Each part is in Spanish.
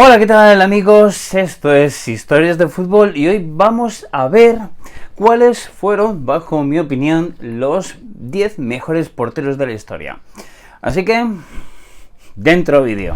Hola, ¿qué tal amigos? Esto es Historias de Fútbol y hoy vamos a ver cuáles fueron, bajo mi opinión, los 10 mejores porteros de la historia. Así que, dentro vídeo.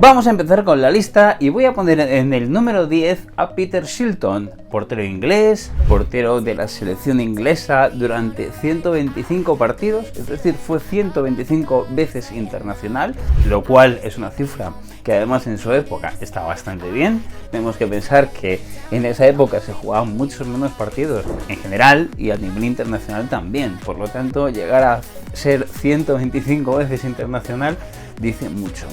Vamos a empezar con la lista y voy a poner en el número 10 a Peter Shilton, portero inglés, portero de la selección inglesa durante 125 partidos, es decir, fue 125 veces internacional, lo cual es una cifra que además en su época está bastante bien. Tenemos que pensar que en esa época se jugaban muchos menos partidos en general y a nivel internacional también, por lo tanto llegar a ser 125 veces internacional dice mucho.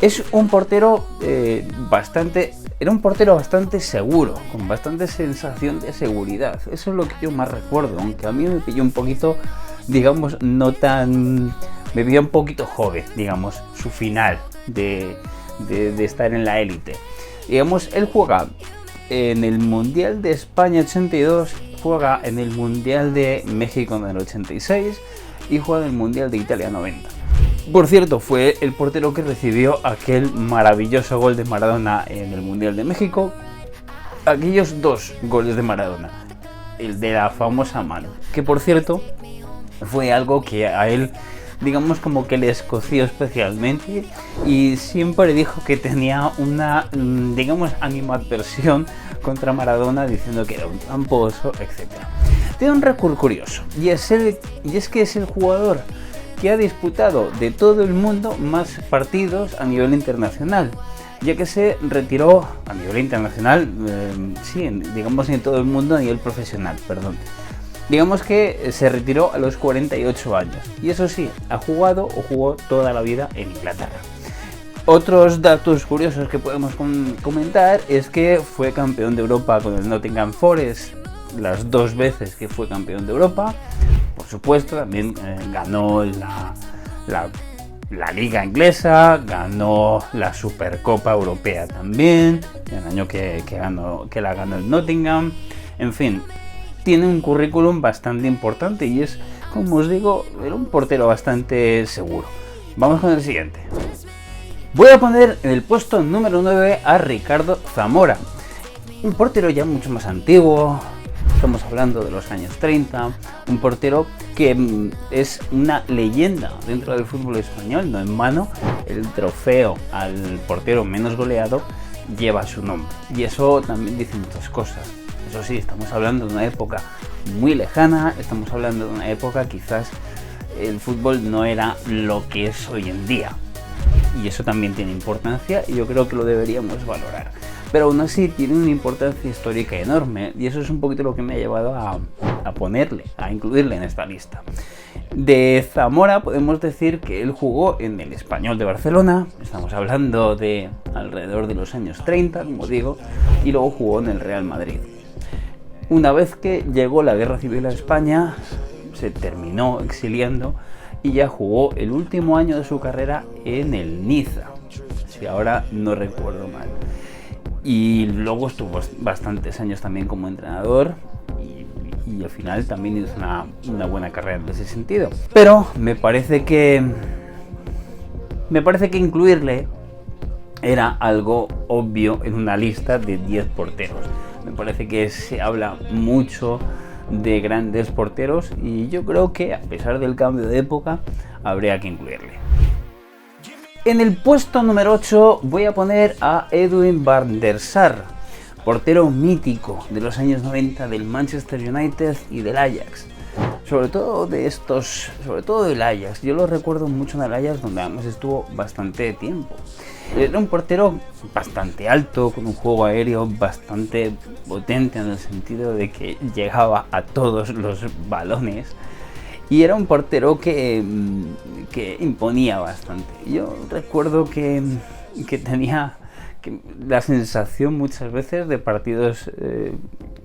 Es un portero era un portero bastante seguro, con bastante sensación de seguridad. Eso es lo que yo más recuerdo, aunque a mí me pilló un poquito, digamos, me pilló un poquito joven, digamos, su final de estar en la élite. Digamos, él juega en el Mundial de España 82, juega en el Mundial de México en el 86 y juega en el Mundial de Italia 90. Por cierto, fue el portero que recibió aquel maravilloso gol de Maradona en el Mundial de México. Aquellos dos goles de Maradona, el de la famosa mano, que por cierto fue algo que a él, digamos, como que le escoció especialmente y siempre dijo que tenía una, digamos, animadversión contra Maradona, diciendo que era un tramposo, etc. Tiene un récord curioso y es que es el jugador que ha disputado de todo el mundo más partidos a nivel internacional, ya que se retiró a nivel internacional, digamos en todo el mundo a nivel profesional, perdón. Digamos que se retiró a los 48 años y eso sí, jugó toda la vida en Inglaterra. Otros datos curiosos que podemos comentar es que fue campeón de Europa con el Nottingham Forest las dos veces que fue campeón de Europa. Por supuesto, también ganó la Liga Inglesa, ganó la Supercopa Europea también, el año que la ganó el Nottingham. En fin, tiene un currículum bastante importante y es, como os digo, era un portero bastante seguro. Vamos con el siguiente. Voy a poner en el puesto número 9 a Ricardo Zamora, un portero ya mucho más antiguo. Estamos hablando de los años 30, un portero que es una leyenda dentro del fútbol español, no en vano. El trofeo al portero menos goleado lleva su nombre y eso también dice muchas cosas. Eso sí, estamos hablando de una época muy lejana, estamos hablando de una época quizás el fútbol no era lo que es hoy en día y eso también tiene importancia y yo creo que lo deberíamos valorar. Pero aún así tiene una importancia histórica enorme y eso es un poquito lo que me ha llevado a incluirle en esta lista. De Zamora podemos decir que él jugó en el Español de Barcelona, estamos hablando de alrededor de los años 30, como digo, y luego jugó en el Real Madrid. Una vez que llegó la Guerra Civil a España, se terminó exiliando y ya jugó el último año de su carrera en el Niza, si ahora no recuerdo mal. Y luego estuvo bastantes años también como entrenador y al final también hizo una buena carrera en ese sentido. Pero me parece que incluirle era algo obvio en una lista de 10 porteros. Me parece que se habla mucho de grandes porteros y yo creo que a pesar del cambio de época habría que incluirle. En el puesto número 8 voy a poner a Edwin van der Sar, portero mítico de los años 90 del Manchester United y del Ajax. Sobre todo del Ajax. Yo lo recuerdo mucho en el Ajax, donde además estuvo bastante tiempo. Era un portero bastante alto, con un juego aéreo bastante potente en el sentido de que llegaba a todos los balones. Y era un portero que imponía bastante. Yo recuerdo que tenía la sensación muchas veces de partidos,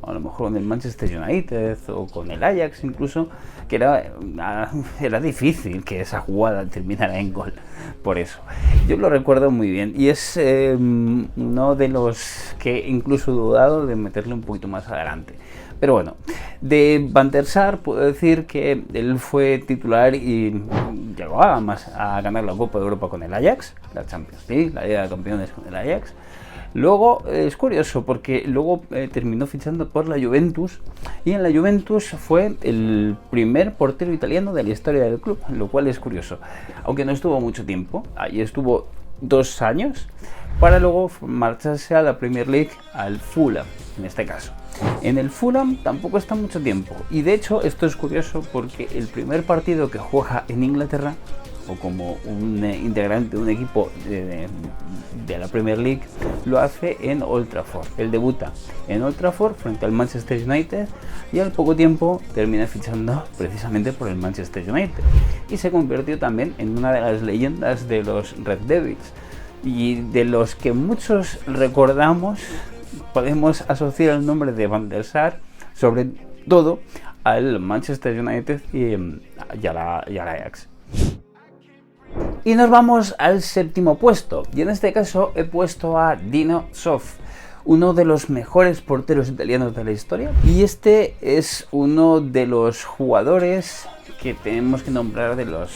a lo mejor con el Manchester United o con el Ajax incluso, que era difícil que esa jugada terminara en gol. Por eso, yo lo recuerdo muy bien. Y es uno de los que incluso he dudado de meterle un poquito más adelante. Pero bueno, de Van der Sar puedo decir que él fue titular y llegó a ganar la Copa de Europa con el Ajax, la Champions League, la Liga de Campeones con el Ajax. Luego es curioso porque luego terminó fichando por la Juventus, y en la Juventus fue el primer portero italiano de la historia del club, lo cual es curioso. Aunque no estuvo mucho tiempo, ahí estuvo 2 años, para luego marcharse a la Premier League, al Fulham en este caso. En el Fulham tampoco está mucho tiempo, y de hecho esto es curioso porque el primer partido que juega en Inglaterra, o como un integrante de un equipo de la Premier League, lo hace en Old Trafford. Él debuta en Old Trafford frente al Manchester United y al poco tiempo termina fichando precisamente por el Manchester United y se convirtió también en una de las leyendas de los Red Devils, y de los que muchos recordamos. Podemos asociar el nombre de Van der Sar sobre todo al Manchester United y al Ajax. Y nos vamos al 7º puesto, y en este caso he puesto a Dino Zoff, uno de los mejores porteros italianos de la historia, y este es uno de los jugadores que tenemos que nombrar de la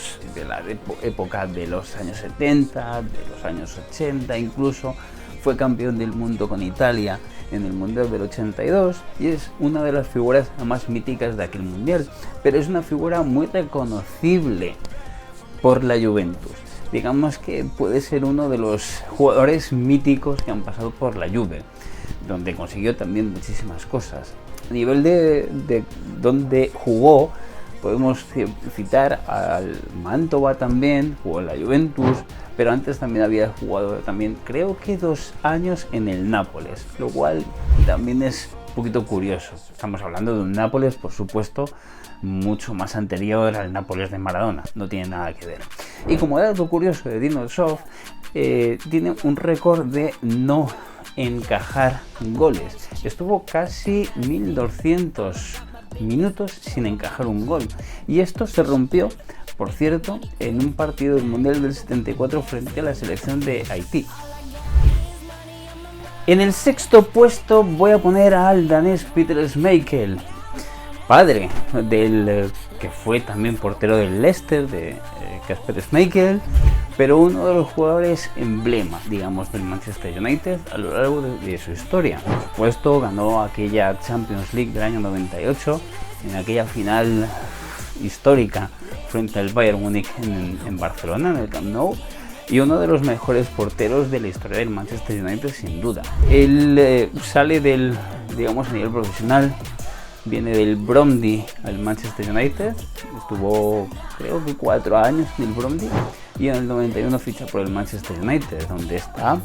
época de los años 70, de los años 80 incluso. Fue campeón del mundo con Italia en el Mundial del 82 y es una de las figuras más míticas de aquel Mundial, pero es una figura muy reconocible por la Juventus. Digamos que puede ser uno de los jugadores míticos que han pasado por la Juve, donde consiguió también muchísimas cosas. A nivel de donde jugó, podemos citar al Mantova también, jugó en la Juventus, pero antes también había jugado creo que 2 años en el Nápoles, lo cual también es un poquito curioso. Estamos hablando de un Nápoles, por supuesto, mucho más anterior al Nápoles de Maradona, no tiene nada que ver. Y como dato curioso de Dino Zoff, tiene un récord de no encajar goles. Estuvo casi 1200 minutos sin encajar un gol, y esto se rompió, por cierto, en un partido del Mundial del 74 frente a la selección de Haití. En el 6º puesto voy a poner al danés Peter Schmeichel, padre del que fue también portero del Leicester, de Kasper Schmeichel, pero uno de los jugadores emblema, digamos, del Manchester United a lo largo de su historia. Por supuesto, ganó aquella Champions League del año 98, en aquella final histórica frente al Bayern Múnich en Barcelona, en el Camp Nou, y uno de los mejores porteros de la historia del Manchester United, sin duda. Él sale del, digamos, a nivel profesional, viene del Brøndby al Manchester United, estuvo creo que 4 años en el Brøndby, y en el 91 ficha por el Manchester United, donde está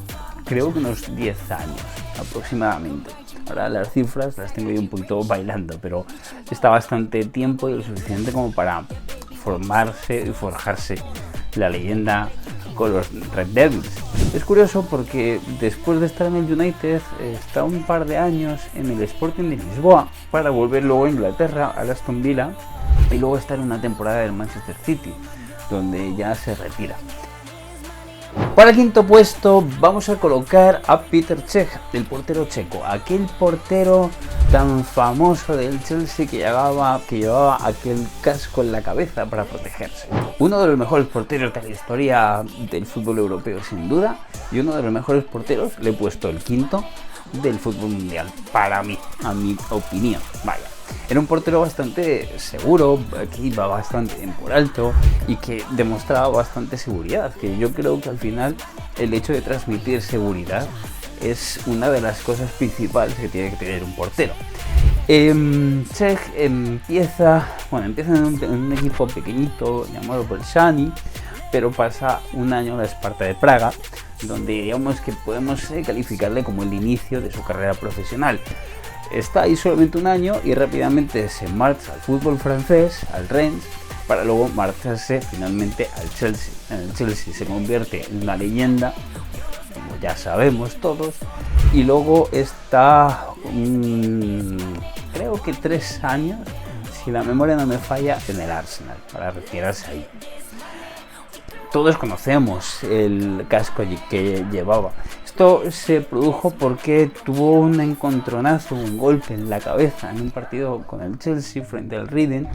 creo que unos 10 años aproximadamente. Ahora las cifras las tengo yo un poquito bailando, pero está bastante tiempo y lo suficiente como para formarse y forjarse la leyenda con los Red Devils. Es curioso porque después de estar en el United está un par de años en el Sporting de Lisboa para volver luego a Inglaterra, al Aston Villa, y luego estar en una temporada del Manchester City, donde ya se retira. Para el 5º puesto vamos a colocar a Petr Cech, el portero checo, aquel portero tan famoso del Chelsea que llevaba aquel casco en la cabeza para protegerse. Uno de los mejores porteros de la historia del fútbol europeo, sin duda, y uno de los mejores porteros, le he puesto el 5º del fútbol mundial, para mí, a mi opinión, vaya. Era un portero bastante seguro, que iba bastante bien por alto y que demostraba bastante seguridad, que yo creo que al final el hecho de transmitir seguridad es una de las cosas principales que tiene que tener un portero. Cech empieza en un equipo pequeñito llamado Bolshani, pero pasa un año en la Sparta de Praga, donde digamos que podemos calificarle como el inicio de su carrera profesional. Está ahí solamente un año y rápidamente se marcha al fútbol francés, al Rennes, para luego marcharse finalmente al Chelsea. En el Chelsea se convierte en una leyenda, como ya sabemos todos, y luego está, creo que 3 años, si la memoria no me falla, en el Arsenal, para retirarse ahí. Todos conocemos el casco que llevaba. Esto se produjo porque tuvo un encontronazo, un golpe en la cabeza en un partido con el Chelsea frente al Reading,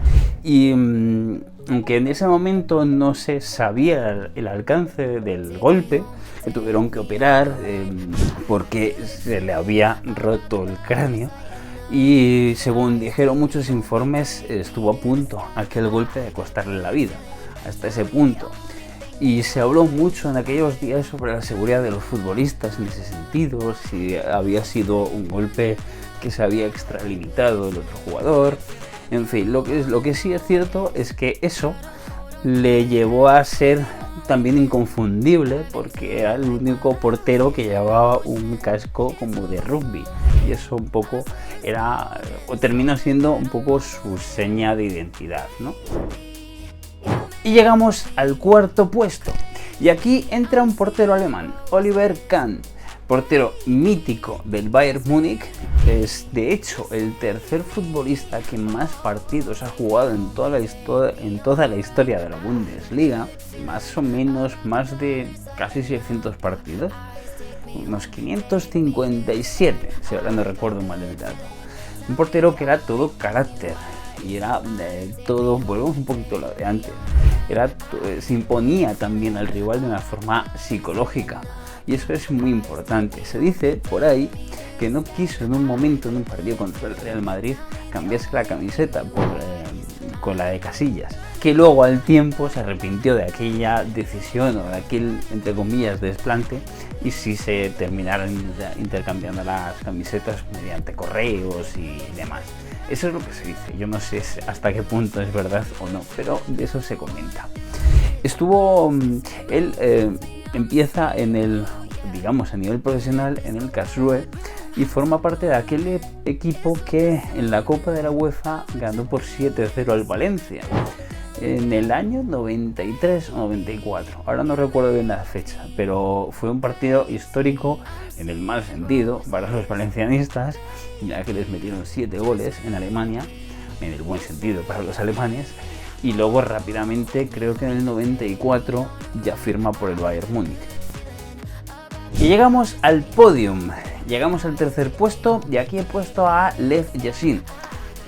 y aunque en ese momento no se sabía el alcance del golpe, le tuvieron que operar porque se le había roto el cráneo, y según dijeron muchos informes estuvo a punto aquel golpe de costarle la vida, hasta ese punto. Y se habló mucho en aquellos días sobre la seguridad de los futbolistas en ese sentido, si había sido un golpe que se había extralimitado el otro jugador. En fin, lo que sí es cierto es que eso le llevó a ser también inconfundible, porque era el único portero que llevaba un casco como de rugby, y eso un poco era, o terminó siendo un poco su seña de identidad, ¿no? Y llegamos al cuarto puesto, y aquí entra un portero alemán, Oliver Kahn, portero mítico del Bayern Múnich. Es de hecho el tercer futbolista que más partidos ha jugado en toda la historia de la Bundesliga, más o menos más de casi 600 partidos, unos 557, si ahora no recuerdo mal el dato. Un portero que era todo carácter, y era todo, volvemos un poquito a lo de antes, se imponía también al rival de una forma psicológica, y eso es muy importante. Se dice por ahí que no quiso en un momento, en un partido contra el Real Madrid, cambiarse la camiseta con la de Casillas, que luego al tiempo se arrepintió de aquella decisión o de aquel, entre comillas, desplante, y sí se terminaron intercambiando las camisetas mediante correos y demás. Eso es lo que se dice, yo no sé hasta qué punto es verdad o no, pero de eso se comenta. Él empieza en el, digamos, a nivel profesional en el Karlsruhe, y forma parte de aquel equipo que en la Copa de la UEFA ganó por 7-0 al Valencia en el año 93 o 94, ahora no recuerdo bien la fecha, pero fue un partido histórico en el mal sentido para los valencianistas, ya que les metieron 7 goles en Alemania, en el buen sentido para los alemanes, y luego rápidamente, creo que en el 94, ya firma por el Bayern Múnich. Y llegamos al podium, llegamos al tercer puesto, y aquí he puesto a Lev Yashin,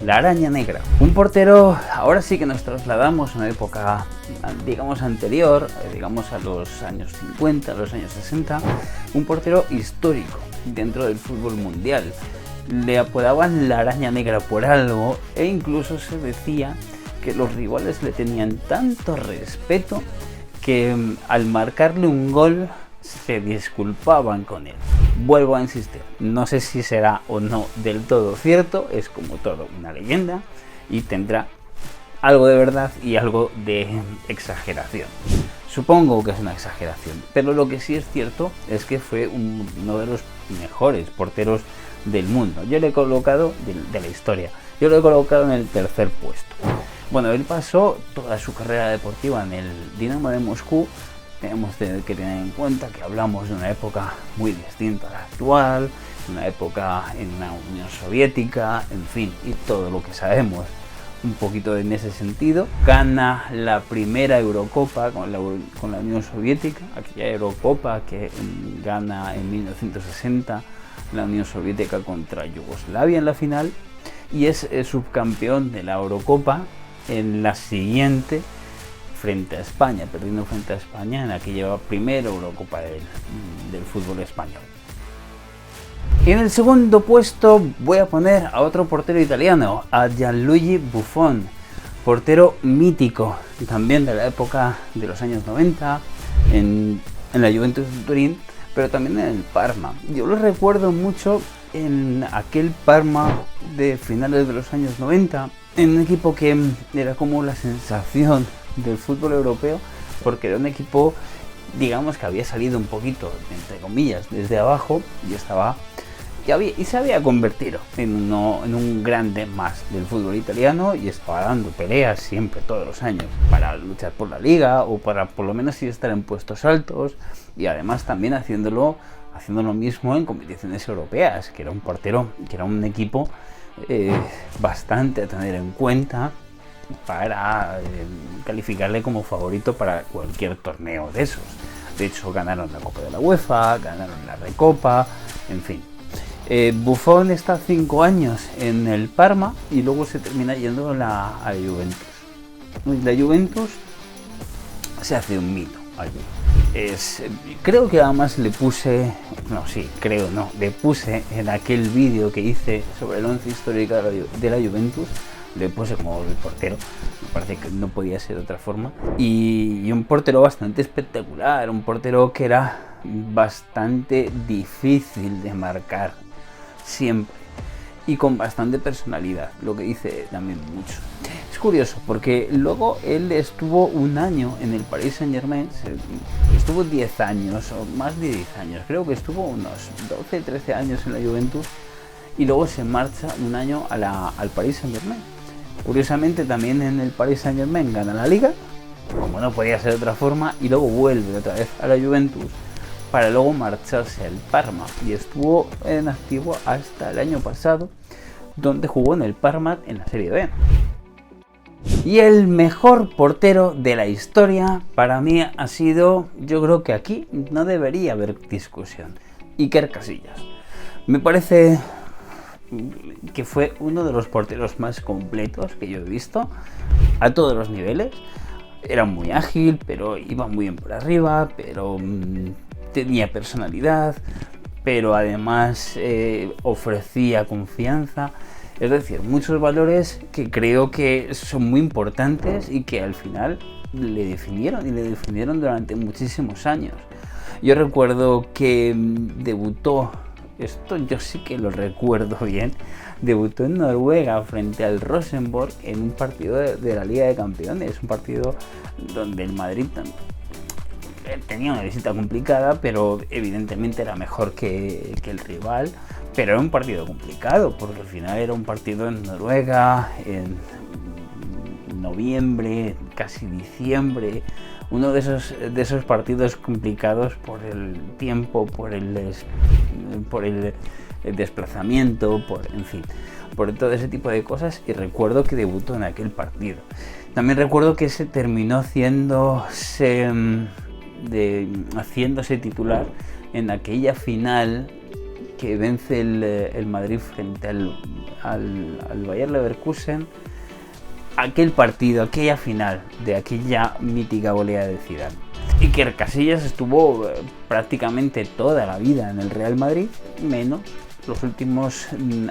la araña negra. Un portero, ahora sí que nos trasladamos a una época, digamos, anterior, digamos a los años 50, a los años 60, un portero histórico dentro del fútbol mundial. Le apodaban la araña negra por algo, e incluso se decía que los rivales le tenían tanto respeto que al marcarle un gol se disculpaban con él. Vuelvo a insistir, no sé si será o no del todo cierto, es como todo una leyenda y tendrá algo de verdad y algo de exageración. Supongo que es una exageración, pero lo que sí es cierto es que fue uno de los mejores porteros del mundo. Yo le he colocado, de la historia, yo lo he colocado en el tercer puesto. Bueno, él pasó toda su carrera deportiva en el Dinamo de Moscú. Tenemos que tener en cuenta que hablamos de una época muy distinta a la actual, una época en la Unión Soviética, en fin, y todo lo que sabemos un poquito en ese sentido. Gana la primera Eurocopa con la Unión Soviética, aquella Eurocopa que gana en 1960 la Unión Soviética contra Yugoslavia en la final, y es subcampeón de la Eurocopa en la siguiente frente a España, perdiendo frente a España en aquella primera Eurocopa del fútbol español. Y en el segundo puesto voy a poner a otro portero italiano, a Gianluigi Buffon, portero mítico también de la época de los años 90 en la Juventus de Turín, pero también en el Parma. Yo lo recuerdo mucho en aquel Parma de finales de los años 90, en un equipo que era como la sensación del fútbol europeo, porque era un equipo, digamos, que había salido un poquito, entre comillas, desde abajo, y se había convertido en un grande más del fútbol italiano, y estaba dando peleas siempre, todos los años, para luchar por la liga o para por lo menos sí estar en puestos altos, y además también haciendo lo mismo en competiciones europeas, que era un portero, que era un equipo bastante a tener en cuenta para calificarle como favorito para cualquier torneo de esos. De hecho, ganaron la Copa de la UEFA, ganaron la Recopa, en fin. Buffon está 5 años en el Parma y luego se termina yendo a la Juventus. La Juventus se hace un mito allí. Creo que además le puse en aquel vídeo que hice sobre el 11 histórico de la Juventus, le puse como el portero, me parece que no podía ser de otra forma, y un portero bastante espectacular, un portero que era bastante difícil de marcar siempre y con bastante personalidad, lo que dice también mucho. Es curioso porque luego él estuvo un año en el Paris Saint-Germain, estuvo 10 años o más de 10 años, creo que estuvo unos 12-13 años en la Juventus y luego se marcha un año al Paris Saint-Germain. Curiosamente también en el Paris Saint-Germain gana la Liga, como no podía ser de otra forma, y luego vuelve otra vez a la Juventus para luego marcharse al Parma y estuvo en activo hasta el año pasado, donde jugó en el Parma en la Serie B. Y el mejor portero de la historia para mí ha sido, yo creo que aquí no debería haber discusión, Iker Casillas. Me parece que fue uno de los porteros más completos que yo he visto a todos los niveles. Era muy ágil, pero iba muy bien por arriba, pero tenía personalidad, pero además ofrecía confianza. Es decir, muchos valores que creo que son muy importantes y que al final le definieron durante muchísimos años. Yo recuerdo que debutó, esto yo sí que lo recuerdo bien, debutó en Noruega frente al Rosenborg en un partido de la Liga de Campeones, un partido donde el Madrid tenía una visita complicada, pero evidentemente era mejor que el rival. Pero era un partido complicado, porque al final era un partido en Noruega, en noviembre, casi diciembre. Uno de esos partidos complicados por el tiempo, por el desplazamiento, por todo ese tipo de cosas. Y recuerdo que debutó en aquel partido. También recuerdo que se terminó haciéndose titular en aquella final que vence el Madrid frente al Bayer Leverkusen, aquel partido, aquella final de aquella mítica goleada de Zidane. Iker Casillas estuvo prácticamente toda la vida en el Real Madrid, menos los últimos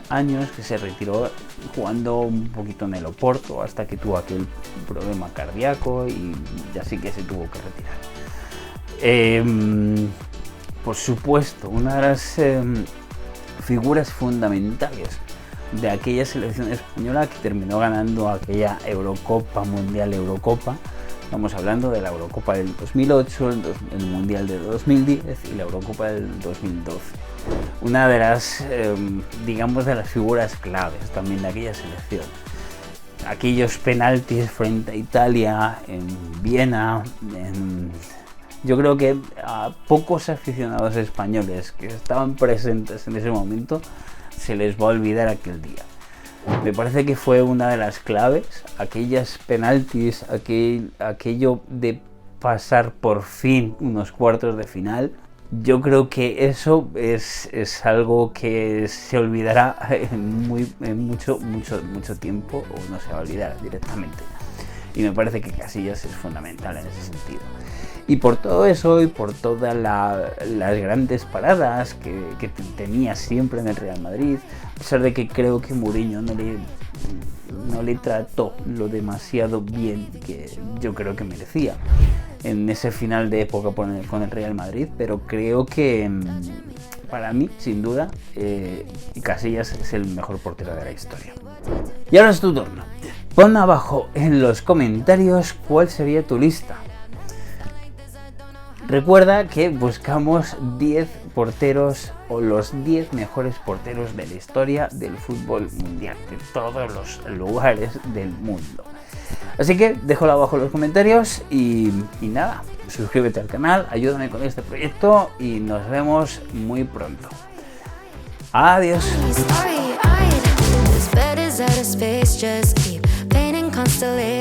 años, que se retiró jugando un poquito en el Oporto hasta que tuvo aquel problema cardíaco y ya sí que se tuvo que retirar. Por supuesto, una de las figuras fundamentales de aquella selección española que terminó ganando aquella Eurocopa, Mundial Eurocopa. Estamos hablando de la Eurocopa del 2008, el Mundial de 2010 y la Eurocopa del 2012. Una de las, digamos, de las figuras claves también de aquella selección. Aquellos penaltis frente a Italia, en Viena, yo creo que a pocos aficionados españoles que estaban presentes en ese momento se les va a olvidar aquel día. Me parece que fue una de las claves, aquellas penaltis, aquello de pasar por fin unos cuartos de final. Yo creo que eso es algo que se olvidará en mucho tiempo, o no se va a olvidar directamente. Y me parece que Casillas es fundamental en ese sentido. Y por todo eso y por todas las grandes paradas que tenía siempre en el Real Madrid, a pesar de que creo que Mourinho no le trató lo demasiado bien que yo creo que merecía en ese final de época con el Real Madrid, pero creo que para mí, sin duda, Casillas es el mejor portero de la historia. Y ahora es tu turno. Pon abajo en los comentarios cuál sería tu lista. Recuerda que buscamos 10 porteros o los 10 mejores porteros de la historia del fútbol mundial, de todos los lugares del mundo. Así que déjalo abajo en los comentarios y nada, suscríbete al canal, ayúdame con este proyecto y nos vemos muy pronto. Adiós. Constellation